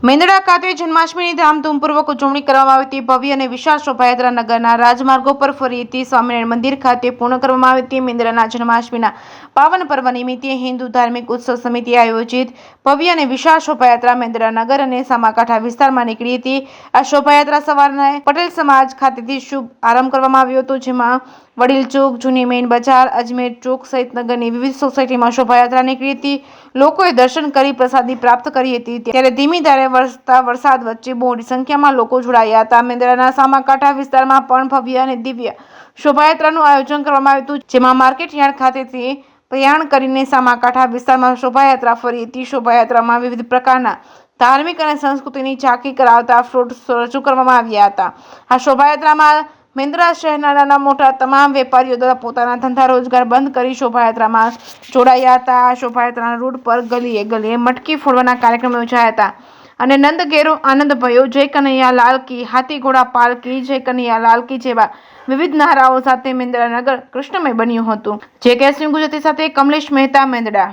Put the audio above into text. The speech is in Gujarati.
મેંદડા ખાતે જન્માષ્ટમીની ધામધૂમપૂર્વક ઉજવણી કરવામાં આવી હતી। ભવ્ય અને વિશાળ શોભાયાત્રા નગરના રાજમાર્ગો પર ફરીથી સ્વામિનારાયણ મંદિર ખાતે પૂર્ણ કરવામાં આવી હતી। મેંદડાના જન્માષ્ટમીના પાવન પર્વ નિમિત્તે હિન્દુ ધાર્મિક ઉત્સવ સમિતિ આયોજિત ભવ્ય અને વિશાળ શોભાયાત્રા મેંદડા નગર અને સામાકાંઠા વિસ્તારમાં નીકળી હતી। આ શોભાયાત્રા સવારના પટેલ સમાજ ખાતેથી શુભ આરંભ કરવામાં આવ્યો હતો, જેમાં વડીલ ચોક, જૂની મેઇન બજાર, અજમેર ચોક સહિત નગરની વિવિધ સોસાયટીમાં શોભાયાત્રા નીકળી હતી। લોકોએ દર્શન કરી પ્રસાદી પ્રાપ્ત કરી હતી, ત્યારે ધીમી ધારે વરસતા વરસાદ વચ્ચે મોટી સંખ્યામાં લોકો જોડાયા હતા। મેંદડાના સામાકાંઠા વિસ્તારમાં પણ ભવ્ય અને દિવ્ય શોભાયાત્રાનું આયોજન કરવામાં આવ્યું હતું, જેમાં માર્કેટ યાર્ડ ખાતેથી પ્રયાણ કરીને સામાકાંઠા વિસ્તારમાં શોભાયાત્રા ફરી હતી। શોભાયાત્રામાં વિવિધ પ્રકારના ધાર્મિક અને સંસ્કૃતિની ઝાંખી કરાવતા ફ્રૂટ રજૂ કરવામાં આવ્યા હતા। આ શોભાયાત્રામાં મેંદડા શહેરના નાના મોટા તમામ વેપારીઓ દ્વારા પોતાના ધંધા રોજગાર બંધ કરી શોભાયાત્રામાં જોડાયા હતા। આ શોભાયાત્રાના રૂટ પર ગલીએ ગલીએ મટકી ફોડવાના કાર્યક્રમો યોજાયા હતા અને નંદ ઘેરો આનંદ ભયો, જય કનૈયા લાલ કી, હાથી ઘોડા પાલકી, જય કનૈયા લાલ કી જેવા વિવિધ નારાઓ સાથે મેંદડા નગર કૃષ્ણમય બન્યું હતું। જે કે ગુજરાતી સાથે કમલેશ મહેતા, મેંદડા।